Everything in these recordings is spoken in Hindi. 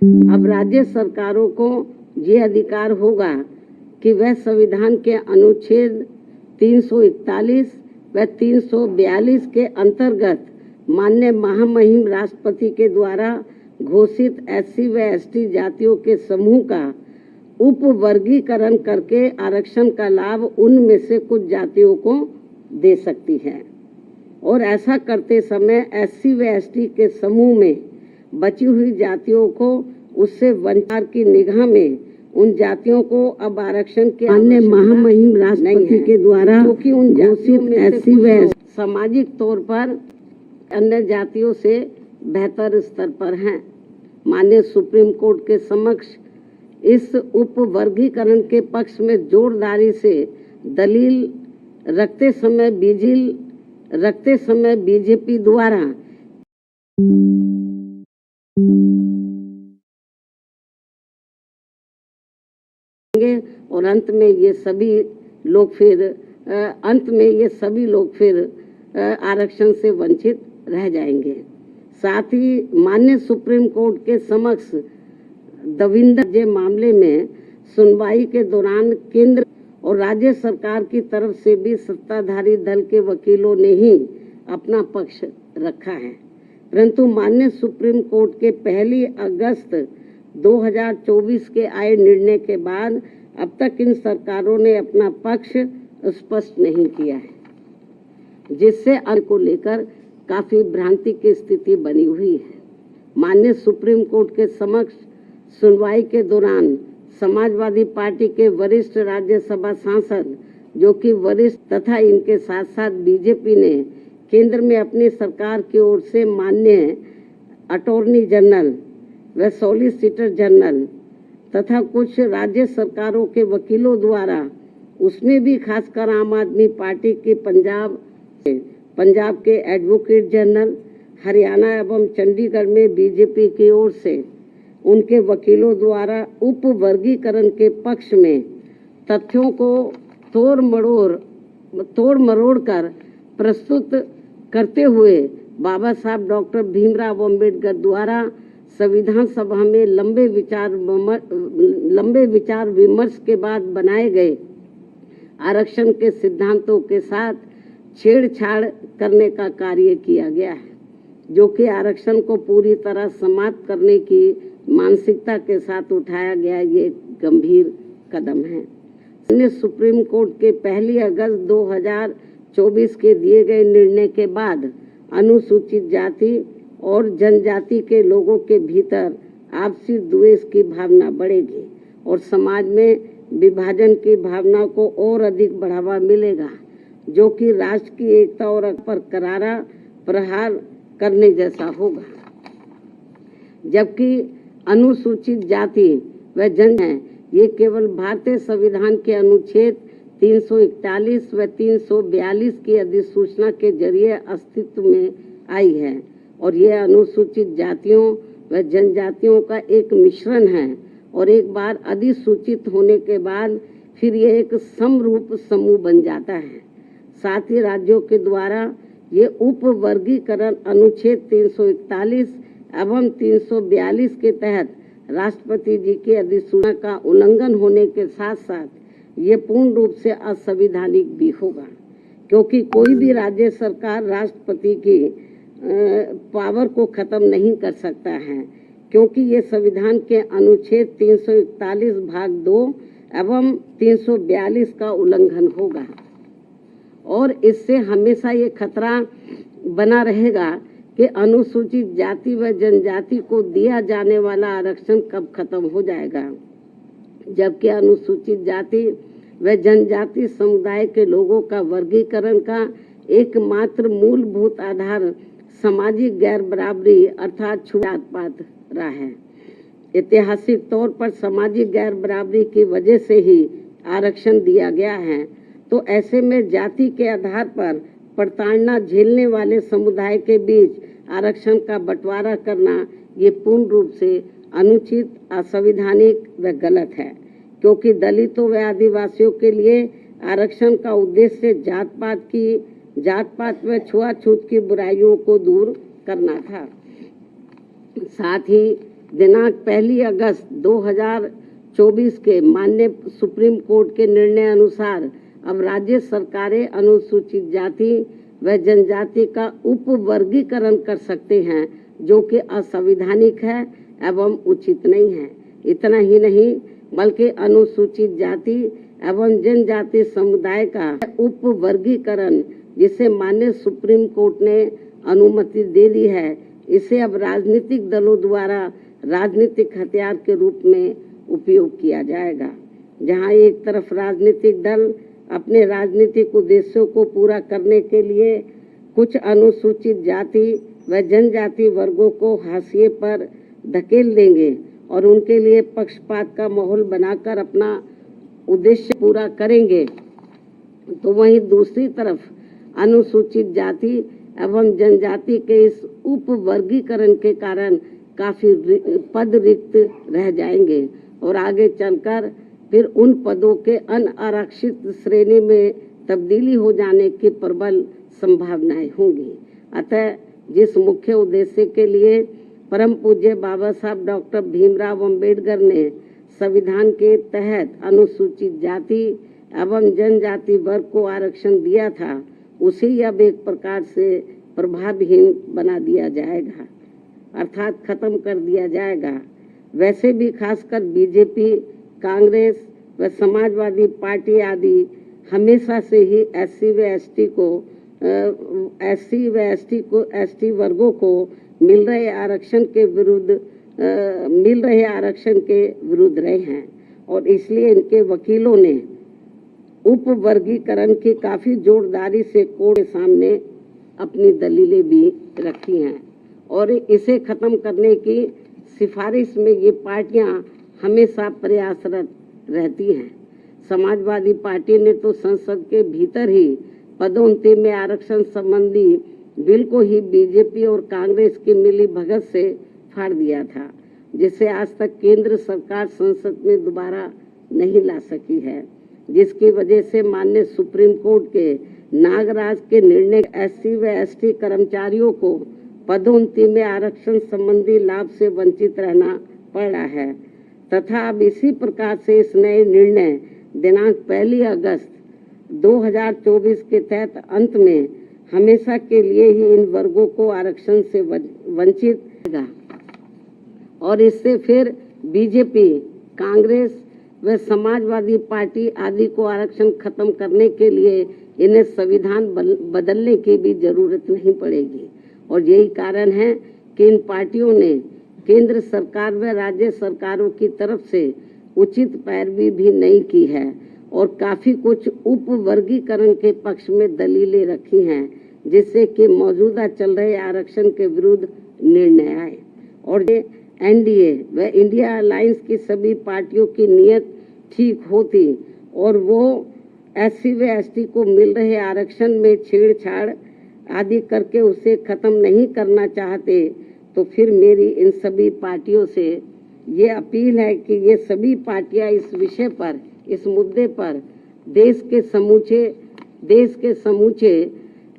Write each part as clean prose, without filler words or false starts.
अब राज्य सरकारों को ये अधिकार होगा कि वह संविधान के अनुच्छेद 341 व 342 के अंतर्गत माननीय महामहिम राष्ट्रपति के द्वारा घोषित SC व ST जातियों के समूह का उप वर्गीकरण करके आरक्षण का लाभ उनमें से कुछ जातियों को दे सकती है और ऐसा करते समय SC व ST के समूह में बची हुई जातियों को उससे वंचित की निगाह में उन जातियों को अब आरक्षण के अन्य महामहिम राष्ट्रपति के द्वारा क्योंकि उन जातियों में SC व सामाजिक तौर पर अन्य जातियों से बेहतर स्तर पर हैं। माननीय सुप्रीम कोर्ट के समक्ष इस उप वर्गीकरण के पक्ष में जोरदारी से दलील रखते समय बीजेपी द्वारा और अंत में ये सभी लोग फिर आरक्षण से वंचित रह जाएंगे। साथ ही माननीय सुप्रीम कोर्ट के समक्ष दविंदर मामले में सुनवाई के दौरान केंद्र और राज्य सरकार की तरफ से भी सत्ताधारी दल के वकीलों ने ही अपना पक्ष रखा है, परंतु माननीय सुप्रीम कोर्ट के 1 अगस्त 2024 के आए निर्णय के बाद अब तक इन सरकारों ने अपना पक्ष स्पष्ट नहीं किया है, जिससे अन्य को लेकर काफी भ्रांति की स्थिति बनी हुई है। माननीय सुप्रीम कोर्ट के समक्ष सुनवाई के दौरान समाजवादी पार्टी के वरिष्ठ राज्यसभा सांसद जो कि वरिष्ठ तथा इनके साथ साथ बीजेपी ने केंद्र में अपनी सरकार की ओर से माननीय अटॉर्नी जनरल व सॉलिसिटर जनरल तथा कुछ राज्य सरकारों के वकीलों द्वारा उसमें भी खासकर आम आदमी पार्टी की पंजाब के एडवोकेट जनरल, हरियाणा एवं चंडीगढ़ में बीजेपी की ओर से उनके वकीलों द्वारा उप वर्गीकरण के पक्ष में तथ्यों को तोड़ मरोड़ कर प्रस्तुत करते हुए बाबा साहब डॉक्टर भीमराव अंबेडकर द्वारा संविधान सभा में लंबे विचार विमर्श के बाद बनाए गए आरक्षण के सिद्धांतों के साथ छेड़छाड़ करने का कार्य किया गया है, जो कि आरक्षण को पूरी तरह समाप्त करने की मानसिकता के साथ उठाया गया ये गंभीर कदम है। माननीय सुप्रीम कोर्ट के 1 अगस्त 2024 के दिए गए निर्णय के बाद अनुसूचित जाति और जनजाति के लोगों के भीतर आपसी द्वेष की भावना बढ़ेगी और समाज में विभाजन की भावना को और अधिक बढ़ावा मिलेगा, जो कि राष्ट्र की एकता और पर करारा प्रहार करने जैसा होगा। जबकि अनुसूचित जाति व जन है, ये केवल भारतीय संविधान के अनुच्छेद 341 व 342 की अधिसूचना के जरिए अस्तित्व में आई है और यह अनुसूचित जातियों व जनजातियों का एक मिश्रण है और एक बार अधिसूचित होने के बाद फिर यह एक समरूप समूह बन जाता है। साथ ही राज्यों के द्वारा ये उप वर्गीकरण अनुच्छेद 341 एवं 342 के तहत राष्ट्रपति जी की अधिसूचना का उल्लंघन होने के साथ साथ ये पूर्ण रूप से असंवैधानिक भी होगा, क्योंकि कोई भी राज्य सरकार राष्ट्रपति की पावर को खत्म नहीं कर सकता है, क्योंकि ये संविधान के अनुच्छेद 341 भाग 2 एवं 342 का उल्लंघन होगा और इससे हमेशा ये खतरा बना रहेगा कि अनुसूचित जाति व जनजाति को दिया जाने वाला आरक्षण कब खत्म हो जाएगा, जबकि अनुसूचित जाति व जनजाति समुदाय के लोगों का वर्गीकरण का एकमात्र मूलभूत आधार सामाजिक गैर बराबरी अर्थात छूत पात रहा है। ऐतिहासिक तौर पर सामाजिक गैर बराबरी की वजह से ही आरक्षण दिया गया है, तो ऐसे में जाति के आधार पर प्रताड़ना झेलने वाले समुदाय के बीच आरक्षण का बंटवारा करना ये पूर्ण रूप से अनुचित, असंवैधानिक व गलत है, क्योंकि दलितों व आदिवासियों के लिए आरक्षण का उद्देश्य जात पात व छुआछूत की बुराइयों को दूर करना था। साथ ही दिनांक 1 अगस्त 2024 के माननीय सुप्रीम कोर्ट के निर्णय अनुसार अब राज्य सरकारें अनुसूचित जाति व जनजाति का उपवर्गीकरण कर सकते हैं, जो कि असंवैधानिक है एवं उचित नहीं है। इतना ही नहीं बल्कि अनुसूचित जाति एवं जनजाति समुदाय का उपवर्गीकरण, जिसे माननीय सुप्रीम कोर्ट ने अनुमति दे दी है, इसे अब राजनीतिक दलों द्वारा राजनीतिक हथियार के रूप में उपयोग किया जाएगा। जहां एक तरफ राजनीतिक दल अपने राजनीतिक उद्देश्यों को पूरा करने के लिए कुछ अनुसूचित जाति व जनजाति वर्गों को हाशिए पर धकेल देंगे और उनके लिए पक्षपात का माहौल बनाकर अपना उद्देश्य पूरा करेंगे, तो वहीं दूसरी तरफ अनुसूचित जाति एवं जनजाति के इस उपवर्गीकरण के कारण काफी पद रिक्त रह जाएंगे और आगे चलकर फिर उन पदों के अनारक्षित श्रेणी में तब्दीली हो जाने की प्रबल संभावनाएं होंगी। अतः जिस मुख्य उद्देश्य के लिए परम पूज्य बाबा साहब डॉक्टर भीमराव अंबेडकर ने संविधान के तहत अनुसूचित जाति एवं जनजाति वर्ग को आरक्षण दिया था, उसे अब एक प्रकार से प्रभावहीन बना दिया जाएगा, अर्थात खत्म कर दिया जाएगा। वैसे भी खासकर बीजेपी, कांग्रेस व समाजवादी पार्टी आदि हमेशा से ही एसटी वर्गों को मिल रहे आरक्षण के विरुद्ध रहे हैं और इसलिए इनके वकीलों ने उपवर्गीकरण की काफी जोरदारी से कोर्ट के सामने अपनी दलीलें भी रखी हैं और इसे खत्म करने की सिफारिश में ये पार्टियां हमेशा प्रयासरत रहती हैं। समाजवादी पार्टी ने तो संसद के भीतर ही पदोन्नति में आरक्षण संबंधी बिल को ही बीजेपी और कांग्रेस की मिली भगत से फाड़ दिया था, जिसे आज तक केंद्र सरकार संसद में दोबारा नहीं ला सकी है, जिसकी वजह से माननीय सुप्रीम कोर्ट के नागराज के निर्णय एससी व एसटी कर्मचारियों को पदोन्नति में आरक्षण संबंधी लाभ से वंचित रहना पड़ा है तथा अब इसी प्रकार से इस नए निर्णय दिनांक 1 अगस्त 2024 के तहत अंत में हमेशा के लिए ही इन वर्गों को आरक्षण से वंचित करेगा और इससे फिर बीजेपी, कांग्रेस व समाजवादी पार्टी आदि को आरक्षण खत्म करने के लिए इन्हें संविधान बदलने की भी जरूरत नहीं पड़ेगी। और यही कारण है कि इन पार्टियों ने केंद्र सरकार व राज्य सरकारों की तरफ से उचित पैरवी भी नहीं की है और काफी कुछ उपवर्गीकरण के पक्ष में दलीलें रखी हैं, जिससे कि मौजूदा चल रहे आरक्षण के विरुद्ध निर्णय आए और एनडीए व इंडिया अलायंस की सभी पार्टियों की नीयत ठीक होती और वो एससी व एसटी को मिल रहे आरक्षण में छेड़छाड़ आदि करके उसे खत्म नहीं करना चाहते, तो फिर मेरी इन सभी पार्टियों से ये अपील है कि ये सभी पार्टियां इस विषय पर, इस मुद्दे पर देश के समूचे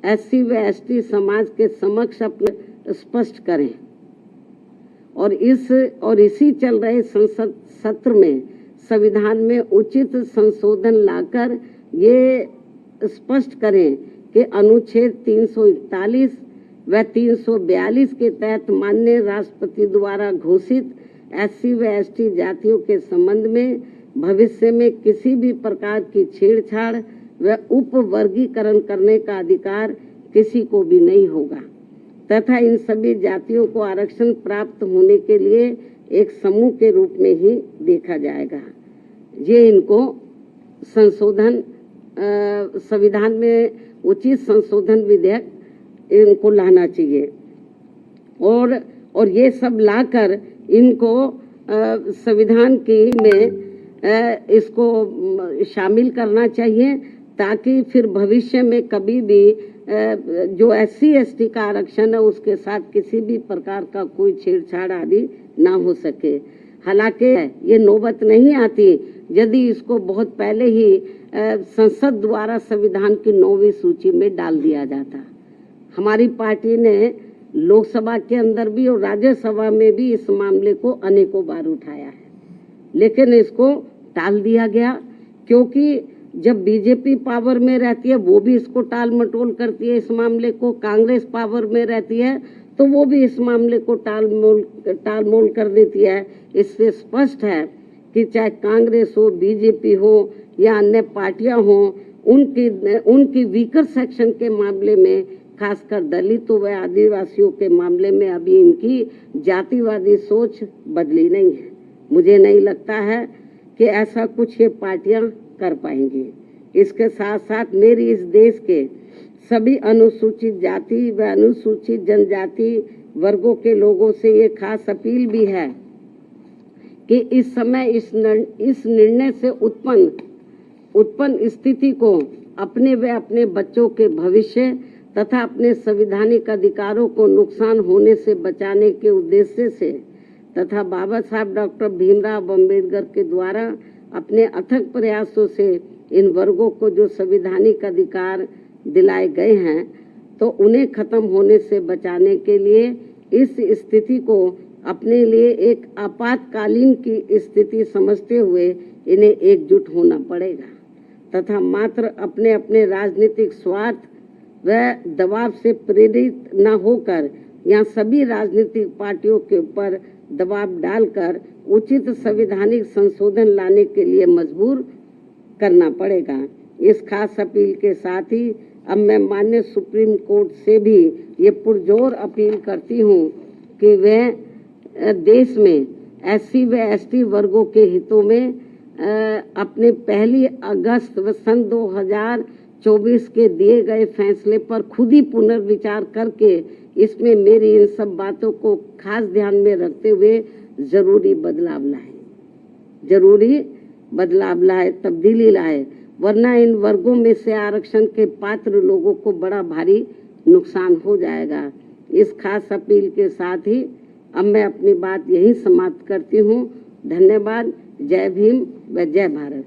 एससी व एसटी समाज के समक्ष अपने स्पष्ट करें और इसी चल रहे संसद सत्र में संविधान में उचित संशोधन लाकर ये स्पष्ट करें कि अनुच्छेद 341 व 342 के तहत माननीय राष्ट्रपति द्वारा घोषित एससी व एसटी जातियों के संबंध में भविष्य में किसी भी प्रकार की छेड़छाड़ व उपवर्गीकरण करने का अधिकार किसी को भी नहीं होगा तथा इन सभी जातियों को आरक्षण प्राप्त होने के लिए एक समूह के रूप में ही देखा जाएगा। ये इनको संशोधन संविधान में उचित संशोधन विधेयक इनको लाना चाहिए और ये सब लाकर इनको संविधान की में इसको शामिल करना चाहिए ताकि फिर भविष्य में कभी भी जो एससी एसटी का आरक्षण है उसके साथ किसी भी प्रकार का कोई छेड़छाड़ आदि ना हो सके। हालांकि ये नौबत नहीं आती यदि इसको बहुत पहले ही संसद द्वारा संविधान की 9वीं सूची में डाल दिया जाता। हमारी पार्टी ने लोकसभा के अंदर भी और राज्यसभा में भी इस मामले को अनेकों बार उठाया है, लेकिन इसको टाल दिया गया, क्योंकि जब बीजेपी पावर में रहती है वो भी इसको टाल मटोल करती है। इस मामले को कांग्रेस पावर में रहती है तो वो भी इस मामले को टाल मोल कर देती है। इससे स्पष्ट है कि चाहे कांग्रेस हो, बीजेपी हो या अन्य पार्टियां हो, उनकी वीकर सेक्शन के मामले में, खासकर दलितों व आदिवासियों के मामले में अभी इनकी जातिवादी सोच बदली नहीं है। मुझे नहीं लगता है कि ऐसा कुछ ये पार्टियां कर पाएंगी। इसके साथ साथ मेरी इस देश के सभी अनुसूचित जाति व अनुसूचित जनजाति वर्गों के लोगों से ये खास अपील भी है कि इस समय इस निर्णय से उत्पन्न स्थिति को अपने व अपने बच्चों के भविष्य तथा अपने संवैधानिक अधिकारों को नुकसान होने से बचाने के उद्देश्य से तथा बाबा साहब डॉक्टर भीमराव अम्बेडकर के द्वारा अपने अथक प्रयासों से इन वर्गों को जो संवैधानिक अधिकार दिलाए गए हैं, तो उन्हें खत्म होने से बचाने के लिए इस स्थिति को अपने लिए एक आपातकालीन की स्थिति समझते हुए इन्हें एकजुट होना पड़ेगा तथा मात्र अपने अपने राजनीतिक स्वार्थ व दबाव से प्रेरित न होकर यहाँ सभी राजनीतिक पार्टियों के ऊपर दबाव डालकर उचित संवैधानिक संशोधन लाने के लिए मजबूर करना पड़ेगा। इस खास अपील के साथ ही अब मैं माननीय सुप्रीम कोर्ट से भी ये पुरजोर अपील करती हूँ कि वह देश में SC व ST वर्गों के हितों में अपने 1 अगस्त सन 2024 के दिए गए फैसले पर खुद ही पुनर्विचार करके इसमें मेरी इन सब बातों को खास ध्यान में रखते हुए जरूरी बदलाव लाए, तब्दीली लाए, वरना इन वर्गों में से आरक्षण के पात्र लोगों को बड़ा भारी नुकसान हो जाएगा। इस खास अपील के साथ ही अब मैं अपनी बात यहीं समाप्त करती हूँ। धन्यवाद। जय भीम व जय भारत।